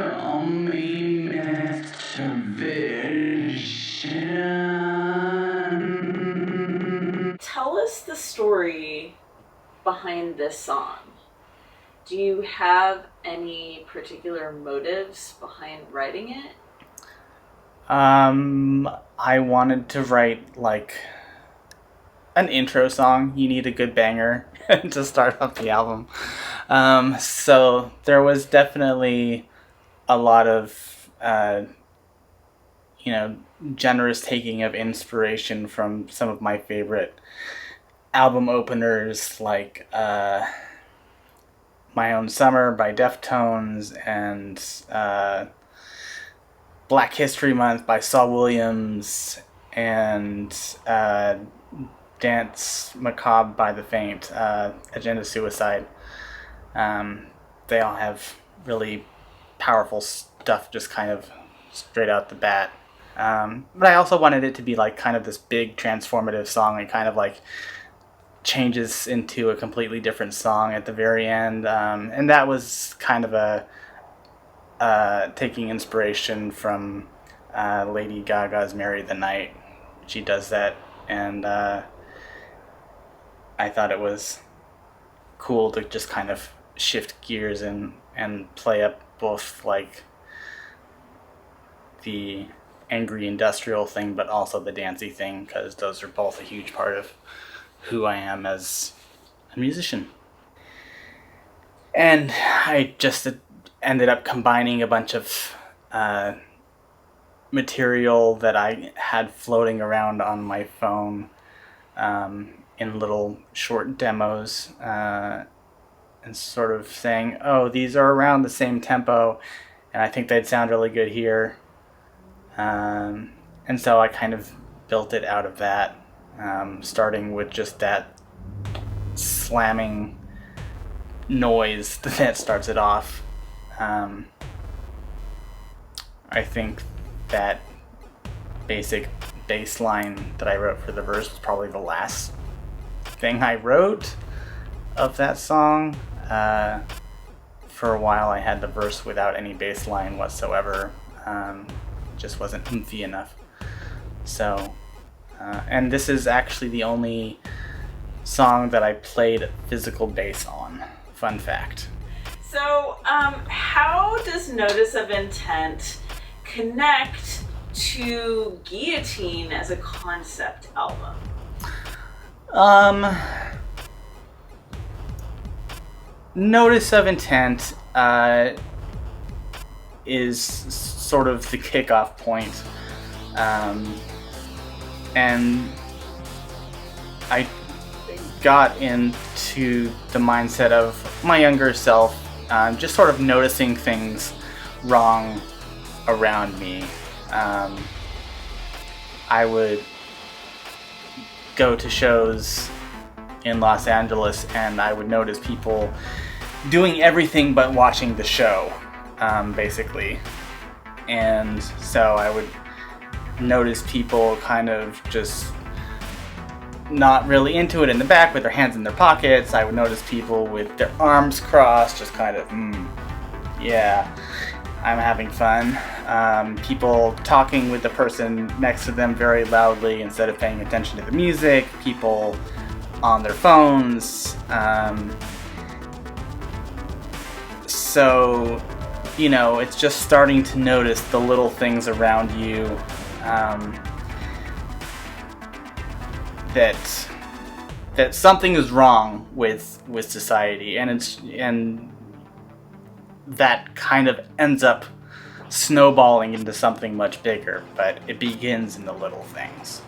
call me Metavision. Tell us the story behind this song. Do you have any particular motives behind writing it? I wanted to write like an intro song. You need a good banger to start off the album. So there was definitely a lot of, generous taking of inspiration from some of my favorite album openers, like My Own Summer by Deftones and Black History Month by Saul Williams and Dance Macabre by The Faint, Agenda Suicide. They all have really powerful stuff just kind of straight out the bat. But I also wanted it to be like kind of this big transformative song. It kind of like changes into a completely different song at the very end. And that was kind of a taking inspiration from Lady Gaga's Marry the Night. She does that, and I thought it was cool to just kind of shift gears and play up both like the angry industrial thing but also the dancey thing, because those are both a huge part of who I am as a musician. And I just ended up combining a bunch of material that I had floating around on my phone in little short demos, and sort of saying, oh, these are around the same tempo and I think they'd sound really good here. And so I kind of built it out of that, starting with just that slamming noise that starts it off. I think that basic bass line that I wrote for the verse was probably the last thing I wrote of that song. For a while I had the verse without any bass line whatsoever. Just wasn't oomphy enough. So, and this is actually the only song that I played physical bass on. Fun fact. So, how does Notice of Intent connect to Guillotine as a concept album? Notice of Intent is sort of the kickoff point. And I got into the mindset of my younger self, just sort of noticing things wrong around me. I would go to shows in Los Angeles and I would notice people doing everything but watching the show, basically. And so I would notice people kind of just not really into it in the back with their hands in their pockets. I would notice people with their arms crossed, just kind of, yeah, I'm having fun. People talking with the person next to them very loudly instead of paying attention to the music. People on their phones. So, it's just starting to notice the little things around you that something is wrong with society, and that kind of ends up snowballing into something much bigger, but it begins in the little things.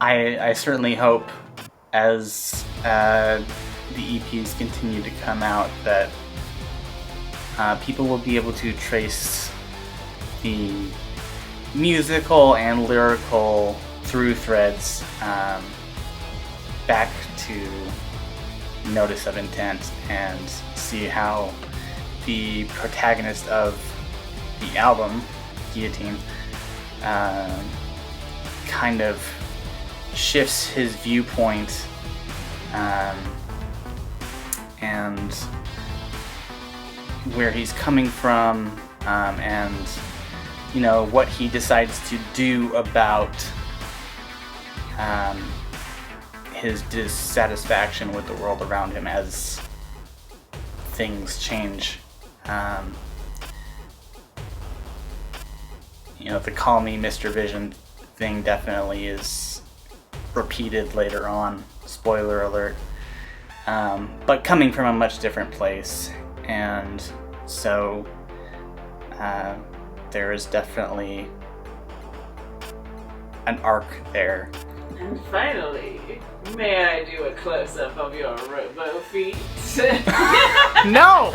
I certainly hope as the EPs continue to come out that people will be able to trace the musical and lyrical through threads back to Notice of Intent and see how the protagonist of the album, Guillotine, kind of shifts his viewpoint and where he's coming from, and what he decides to do about his dissatisfaction with the world around him as things change. The "Call Me Mr. Vision" thing definitely is repeated later on. Spoiler alert. But coming from a much different place, and so there is definitely an arc there. And finally, may I do a close-up of your robo feet? No!